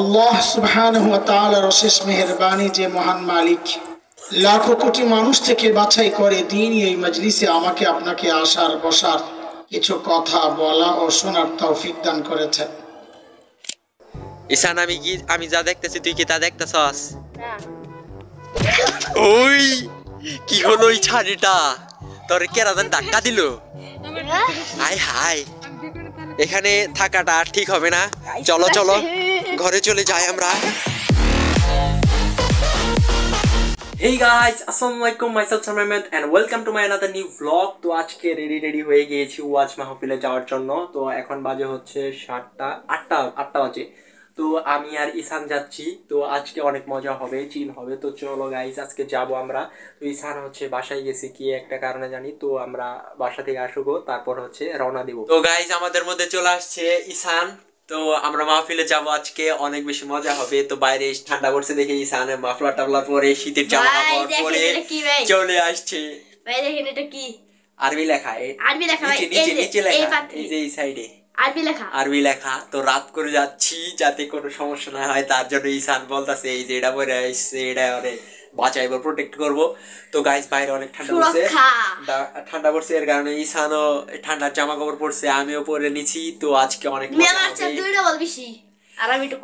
আল্লাহ সুবহানাহু ওয়া তাআলার অশেষ মেহেরবানি যে মহান মালিক লাখো কোটি মানুষ থেকে বাছাই করে দিনই এই মজলিসে আমাকে আপনাকে আসার বসার কিছু কথা বলা ও শোনার তৌফিক দান করেছেন। ঈশান আমি যা দেখতেছি তুই কি তা দেখতেছস? ওই কি হলো এই ছাড়িটা তোর কেরাদান ধাক্কা দিল? হাই হাই এখানে থাকাটা ঠিক হবে না, চলো চলো ঘরে চলে যাই আমরা। Hey guys, Assalamualaikum, myself Samir Ahmed and welcome to my another new vlog. তো আজকে রেডি হয়ে গিয়েছি ওয়াজ মাহফিলে যাওয়ার জন্য। তো এখন বাজে হচ্ছে 8টা বাজে। তো আমি আর ঈশান যাচ্ছি। তো আজকে অনেক মজা হবে, চিল হবে। তো চলো গাইস আজকে যাব আমরা। তো ঈশান হচ্ছে বাসায় গেছে কি একটা কারণে জানি, তো আমরা বাসা থেকে আসবো, তারপর হচ্ছে রওনা দিব। তো গাইস আমাদের মধ্যে চলে আসছে ঈশান। তো আমরা মাহফিলে যাব আজকে, অনেক বেশি মজা হবে। তো বাইরে ঠান্ডা পড়ছে দেখে ঈশান মাফলার টাফলার পরে শীতের জামা কাপড় পরে চলে আসছে। ভাই দেখেন এটা কি? আরবি লেখা। নিচে লেখা এই যে এই সাইডে আরবি লেখা। তো রাত করে যাচ্ছি যাতে কোনো সমস্যা না হয়, তার জন্য ঈশান বলতেছে এই যে এটা পরে আসছে, এটা অনেক বাঁচাইবো, প্রোটেক্ট করবো। তো গাইস বাইরে অনেক ঠান্ডা পড়ছে এর কারণে ঈশানও ঠান্ডার জামা কাপড় পরছে, আমিও পরে নিছি। তো আজকে অনেক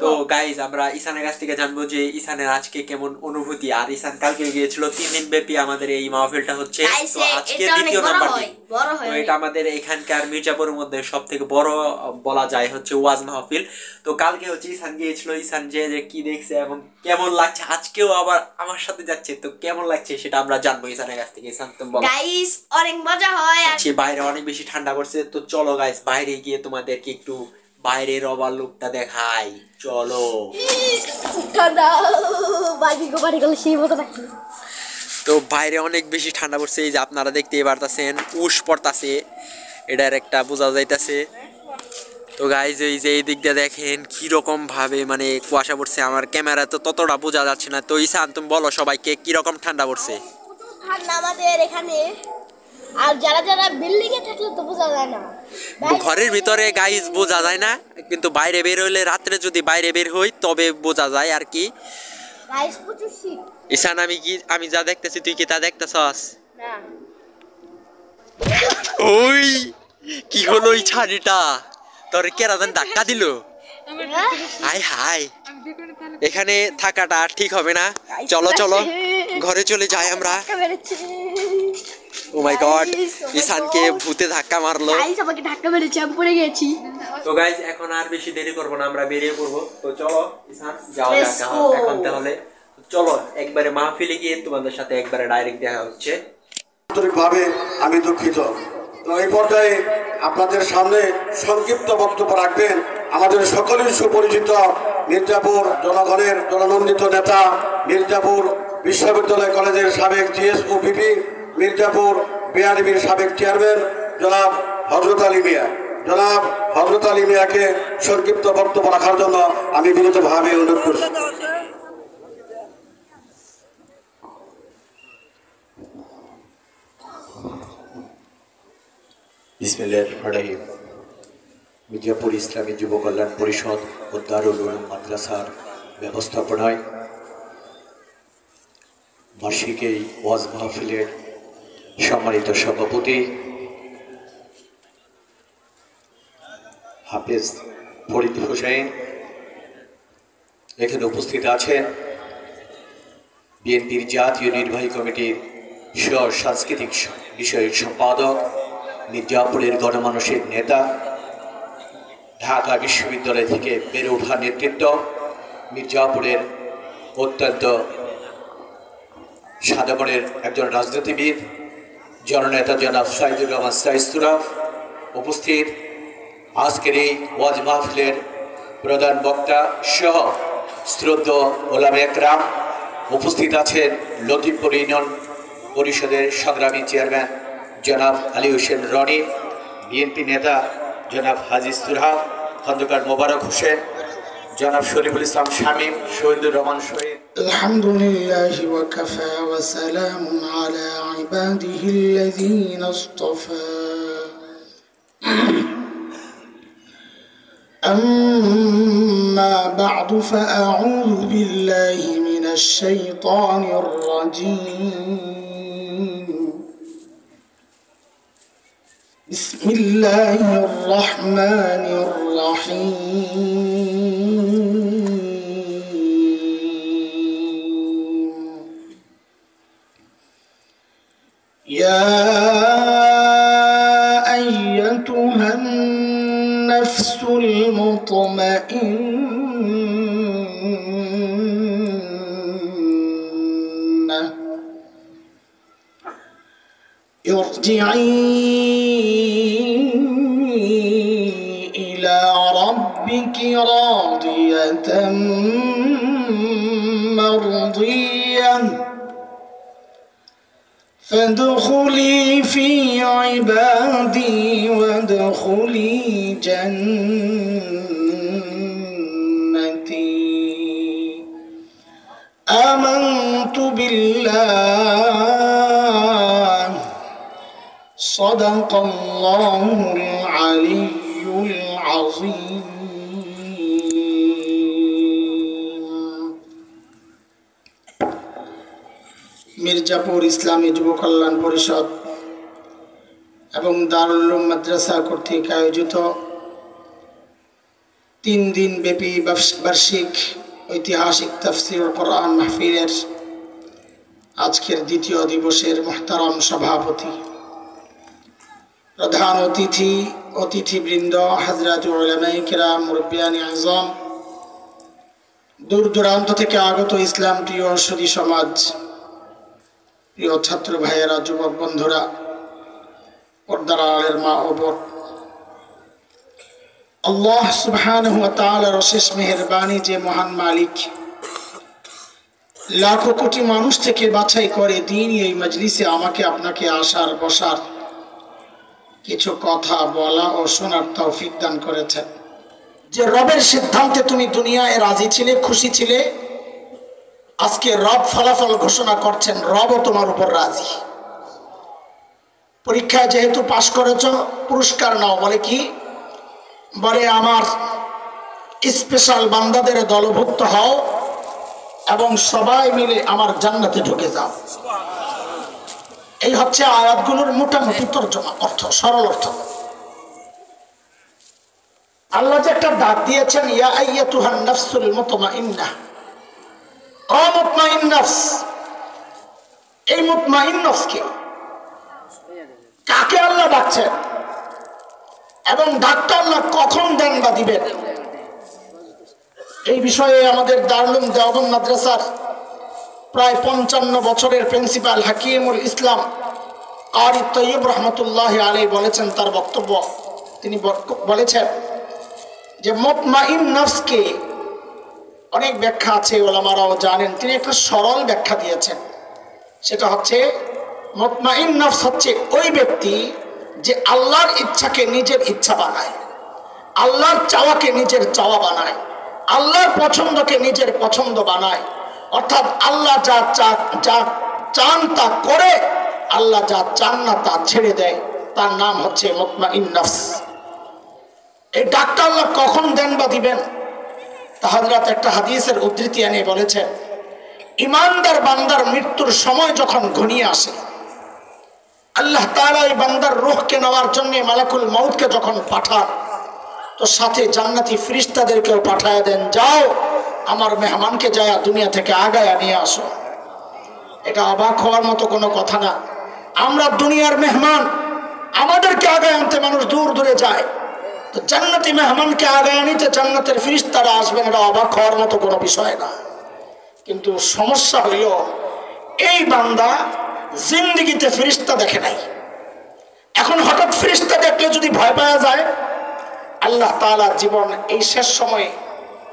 তো গাইস আমরা ঈশানের কাছ থেকে জানবো যে ঈশানের আজকে কেমন অনুভূতি। আর ঈশান কালকে গিয়েছিল 3 দিন ব্যাপী আমাদের এই মাহফিলটা হচ্ছে। তো আজকে দ্বিতীয় নাম্বার দিন। তো এটা আমাদের এখানকার মির্জাপুরের মধ্যে সব থেকে বড় বলা যায় হচ্ছে ওয়াজ মাহফিল। তো কালকে হচ্ছে ঈশান গিয়েছিল, ঈশান যে কি দেখছে এবং কেমন লাগছে, আজকেও আবার আমার সাথে যাচ্ছে, তো কেমন লাগছে সেটা আমরা জানবো ঈশানের কাছ থেকে। ঈশান তুমি বলো। গাইস অনেক মজা হয়, আজকে বাইরে অনেক বেশি ঠান্ডা পড়ছে। তো চলো গাইস বাইরে গিয়ে তোমাদেরকে একটু বাইরের ওভার লুকটা দেখাই, চলো। তো বাইরে অনেক বেশি ঠান্ডা পড়ছে, এই যে আপনারা দেখতেই পারতেছেন উশ পড়তাছে, এটার একটা বোঝা যাইতাছে। তো গাইজ এই যে এই দিক দিয়ে দেখেন কিরকম ভাবে মানে কুয়াশা পড়ছে, আমার ক্যামেরা তো ততটা বোঝা যাচ্ছে না। তো ঈশান তুমি বলো সবাইকে কিরকম ঠান্ডা পড়ছে? ঠান্ডা আমাদের এখানে, আর যারা যারা বিল্ডিং এ থাকলে তো বোঝা যায় না, ঘরের ভিতরে গাইজ বোঝা যায় না, কিন্তু বাইরে বের হইলে রাত্রে যদি বাইরে বের হই তবে বোঝা যায় আর কি। গাইস প্রচুর শীত। ঈশান আমি যা দেখতেছি তুই কি তা দেখতেছস? না। ওই কি হলো এই ছাড়িটা তোর কেরাদান ধাক্কা দিল? হাই হাই এখানে থাকাটা ঠিক হবে না, চলো চলো ঘরে চলে যাই আমরা। ও মাই গড ঈশানকে ভূতে ধাক্কা মারলো। গাইস আমাকে ধাক্কা মেরেছে, আমি পড়ে গেছি। তো গাইস এখন আর বেশি দেরি করব না, আমরা বেরিয়ে পড়বো। তো চলো ঈশান যাও এখন তাহলে চলো একবারে মাহফিলে গিয়ে তোমাদের সাথে একবারে ডাইরেক্ট দেখা হচ্ছে। আন্তরিকভাবে আমি দুঃখিত। তো এই পর্যায়ে আপনাদের সামনে সংক্ষিপ্ত বক্তব্য রাখবেন আমাদের সকলের সুপরিচিত মির্জাপুর জনগণের জননন্দিত নেতা, মির্জাপুর বিশ্ববিদ্যালয় কলেজের সাবেক জিএসও ভিপি, মির্জাপুর বিআরবির সাবেক চেয়ারম্যান জনাব হযরত আলী মিয়া। জনাব হযরত আলী মিয়াকে সংক্ষিপ্ত বক্তব্য রাখার জন্য আমি বিনীতভাবে অনুরোধ করছি। বিসমিল্লাহির মির্জাপুর ইসলামী যুব কল্যাণ পরিষদ ও দারুল উলুম মাদ্রাসার ব্যবস্থাপনায় বার্ষিক এই ওয়াজ মাহফিলের সম্মানিত সভাপতি হাফেজ ফরিদ হোসেন, এখানে উপস্থিত আছেন বিএনপির জাতীয় নির্বাহী কমিটির সহ সাংস্কৃতিক বিষয়ক সম্পাদক, মির্জাপুরের গণমানুষের নেতা, ঢাকা বিশ্ববিদ্যালয় থেকে বেড়ে ওঠা নেতৃত্ব, মির্জাপুরের অত্যন্ত সাধারণের একজন রাজনীতিবিদ, জননেতা জনাব সাইদুর রহমান সাইস্তুরা উপস্থিত, আজকের এই ওয়াজ মাহফিলের প্রধান বক্তা সহ শ্রদ্ধেয় ওলামা একরাম উপস্থিত আছেন, লতিফপুর ইউনিয়ন পরিষদের সংগ্রামী চেয়ারম্যান জনাব আলী হোসেন রনি, বিএনপি নেতা জনাব হাজি সুরহা খন্দকার মোবারক হোসেন, জনাব শরীফুল ইসলাম শামীম, শহীদুর রহমান শহীদ। আলহামদুলিল্লাহি ওয়া কাফা ওয়া সালামুন আলা ইবাদিহিল্লাযীনা ইসতাফা। আম্মা بعد فأعوذ بالله من الشيطان الرجيم بسم الله الرحمن الرحيم يا أيتها النفس المطمئنة ارجعي إلى ربك راضية مرضية فادخلي في عبادي وادخلي جنتي آمنت بالله صدق الله العلي العظيم মির্জাপুর ইসলামী যুব কল্যাণ পরিষদ এবং দারুল উলুম মাদ্রাসা কর্তৃক আয়োজিত 3 দিন ব্যাপী বার্ষিক ঐতিহাসিক তাফসীরুল কোরআন মাহফিলের আজকের দ্বিতীয় দিবসের মুহতারাম সভাপতি, প্রধান অতিথিবৃন্দ, হযরত উলামায়ে কেরাম, মুরব্বিয়ানে আযম, দূর দূরান্ত থেকে আগত ইসলাম প্রিয় সুধী সমাজ, প্রিয় ছাত্র ভাইয়েরা, যুবক বন্ধুরা, পর্দার আড়ালের মা ও বোন, আল্লাহ সুবহানাহু ওয়া তাআলার অশেষ মেহেরবানি যে মহান মালিক লাখো কোটি মানুষ থেকে বাছাই করে দিন এই মজলিসে আমাকে আপনাকে আসার বসার কিছু কথা বলা ও শোনার তৌফিক দান করেছেন। যে রবের সিদ্ধান্তে তুমি দুনিয়ায় রাজি ছিলে, খুশি ছিলে, আজকে রব ফলাফল ঘোষণা করছেন, রবও তোমার উপর রাজি। পরীক্ষায় যেহেতু পাশ করেছ, পুরস্কার নাও। বলে কি? বলে আমার স্পেশাল বান্দাদের দলভুক্ত হও এবং সবাই মিলে আমার জান্নাতে ঢুকে যাও। এই হচ্ছে আয়াতগুলোর মোটামুটি তর্জমা, অর্থ, সরল অর্থ। আল্লাহ যে একটা ডাক দিয়েছেন, ইয়া আইয়াতুহান নাফসুল মুতমাইন্নাহ, ও মুতমাইন নফস। এই মুতমাইন নফসকে কাকে আল্লাহ ডাকছেন এবং ডাকটা আল্লাহ কখন দেন বা দিবেন, এই বিষয়ে আমাদের দারুল উলুম দেওবন্দ মাদ্রাসার প্রায় 55 বছরের প্রিন্সিপাল হাকিমুল ইসলাম কারি তৈয়ব রহমতুল্লাহ আলাইহি বলেছেন, তার বক্তব্য তিনি বলেছেন যে মুতমাইন নফসকে অনেক ব্যাখ্যা আছে, ওলামারাও জানেন। তিনি একটা সরল ব্যাখ্যা দিয়েছেন, সেটা হচ্ছে মুতমাইন নফস হচ্ছে ওই ব্যক্তি যে আল্লাহর ইচ্ছাকে নিজের ইচ্ছা বানায়, আল্লাহর চাওয়াকে নিজের চাওয়া বানায়, আল্লাহর পছন্দকে নিজের পছন্দ বানায়। অর্থাৎ আল্লাহ যা চান তা করে, আল্লাহ যা চান না তা ছেড়ে দেয়। তার নাম হচ্ছে মুতমাইন নফস। এই ডাকটা আল্লাহ কখন দেন বা দিবেন, তা হযরত একটা হাদিসের উদ্ধৃতি এনে বলেছেন, ইমানদার বান্দার মৃত্যুর সময় যখন ঘনিয়ে আসে, আল্লাহ তাআলা এই বান্দার রূহকে নেওয়ার জন্য মালাকুল মউতকে যখন পাঠান, তো সাথে জান্নাতি ফেরেশতাদেরকেও পাঠায় দেন, যাও আমার মেহমানকে যায় দুনিয়া থেকে আগায় নিয়ে আসো। এটা অবাক হওয়ার মতো কোনো কথা না। আমরা দুনিয়ার মেহমান, আমাদেরকে আগায় আনতে মানুষ দূর দূরে যায়, তো জান্নাতি মেহমানকে আগায় নিতে জান্নাতের ফেরেশতারা আসবেন, এটা অবাক হওয়ার মতো কোনো বিষয় না। কিন্তু সমস্যা হইল, এই বান্দা জিন্দেগিতে ফেরেশতা দেখে নাই। এখন হঠাৎ ফেরেশতা দেখলে যদি ভয় পাওয়া যায়, আল্লাহ তাআলা জীবন এই শেষ সময়ে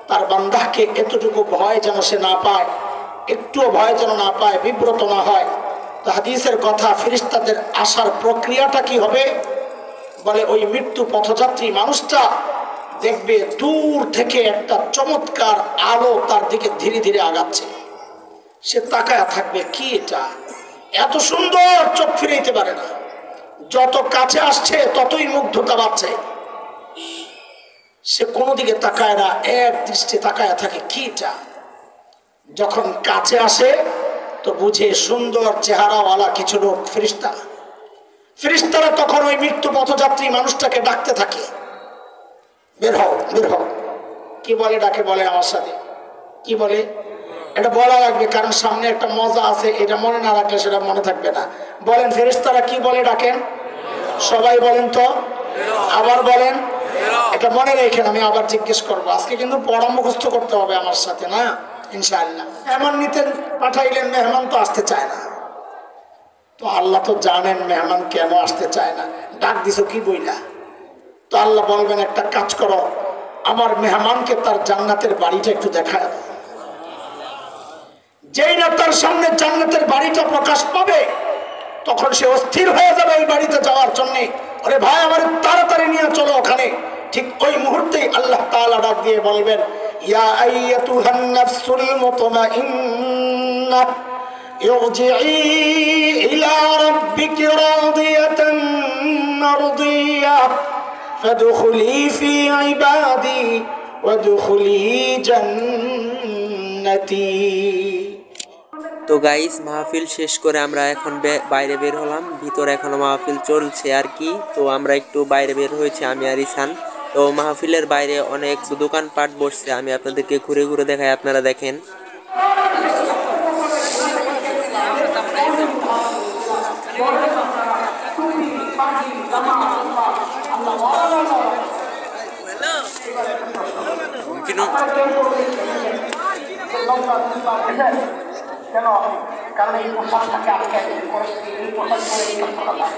তার বান্দাকে এতটুকু ভয় যেন সে না পায়, একটুও ভয় যেন না পায়, বিব্রত না হয়। তো হাদিসের কথা, ফেরেশতাদের আসার প্রক্রিয়াটা কি হবে? বলে ওই মৃত্যু পথযাত্রী মানুষটা দেখবে দূর থেকে একটা চমৎকার আলো তার দিকে ধীরে ধীরে আগাচ্ছে। সে তাকায় থাকবে, কি এটা এত সুন্দর, চোখ ফিরাইতে পারে না। যত কাছে আসছে ততই মুগ্ধতা বাড়ছে। সে কোনো দিকে তাকায় না, এক দৃষ্টি তাকায় থাকে কিটা। যখন কাছে আসে তো বুঝে সুন্দর চেহারাওয়ালা কিছু লোক ফেরেশতা। ফেরেশতারা তখন ওই মৃত্যু পথযাত্রী মানুষটাকে ডাকতে থাকে, বের হও বের হও। কি বলে ডাকে? বলে আমার সাথে কি বলে? এটা বলা লাগবে, কারণ সামনে একটা মজা আছে, এটা মনে না রাখলে সেটা মনে থাকবে না। বলেন ফেরেশতারা কি বলে ডাকেন? সবাই বলেন তো, আবার বলেন। এটা মনে রেখেন, আমি আবার জিজ্ঞেস করবো। আজকে কিন্তু পড়া মুখস্থ করতে হবে আমার সাথে, না ইনশাআল্লাহ। মেহমান নিতে পাঠাইলেন, মেহমান তো আসতে চায় না। তো আল্লাহ তো জানেন মেহমান কেন আসতে চায় না, ডাক দিছো কি বইলা। তো আল্লাহ বলবেন একটা কাজ করো, আমার মেহমানকে তার জান্নাতের বাড়িটা একটু দেখায়। যেই না তার সামনে জান্নাতের বাড়িটা প্রকাশ পাবে, তখন সে অস্থির হয়ে যাবে এই বাড়িতে যাওয়ার জন্য। আরে ভাই, আমার তাড়াতাড়ি নিয়ে চলো ওখানে। ঠিক ওই মুহূর্তেই আল্লাহ তাআলা ডাক দিয়ে বলবেন, ইয়া আইয়াতুহান নাফসুল মুতমাইন্নাহ ইরজিই ইলা রাব্বিকি রাদিয়াতান মারদিয়াহ ফাদখুলি ফি ইবাদি ওয়াদখুলি জান্নাতি। তো গাইস, মাহফিল শেষ করে আমরা এখন বাইরে বের হলাম। ভিতরে এখনো মাহফিল চলছে আর কি। তো আমরা একটু বাইরে বের হয়েছি আমি আর ইসান। তো মাহফিলের বাইরে অনেক দোকানপাট বসছে, আমি আপনাদেরকে ঘুরে ঘুরে দেখাই, আপনারা দেখেন। কেন? কারণ এই পোশাকটাকে আটকে করেছি, এই পোশাক করে এই কাজ করা যায়।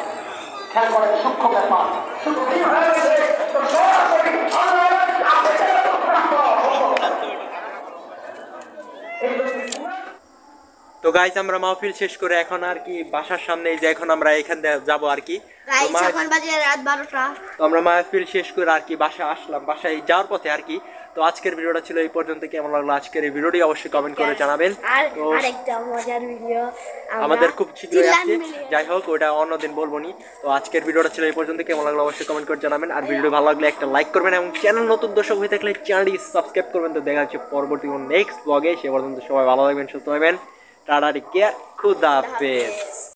খেয়াল করেন, সূক্ষ্ম ব্যাপার। তো গাইস, আমরা মাহফিল শেষ করে এখন আর কি বাসার সামনে, যে এখন আমরা এখান থেকে যাবো আর কি। এখন বাজে রাত 12টা। তো আমরা মাহফিল শেষ করে আর কি বাসায় আসলাম, বাসায় যাওয়ার পথে আর কি। তো আজকের ভিডিওটা ছিল এই পর্যন্ত। কেমন লাগলো আজকের এই ভিডিওটি অবশ্যই কমেন্ট করে জানাবেন। তো আরেকটা মজার ভিডিও আমাদের খুব শীঘ্রই আসছে, যাই হোক ওটা অন্যদিন বলবো নি। তো আজকের ভিডিওটা ছিল এই পর্যন্ত। কেমন লাগলো অবশ্যই কমেন্ট করে জানাবেন। আর ভিডিও ভালো লাগলে একটা লাইক করবেন, এবং চ্যানেল নতুন দর্শক হয়ে থাকলে চ্যানেলটি সাবস্ক্রাইব করবেন। তো দেখা হচ্ছে পরবর্তী নেক্সট ব্লগে। সে পর্যন্ত সবাই ভালো থাকবেন, সুস্থ থাকবেন। টাটা, টেক কেয়ার, খুদা হাফেজ।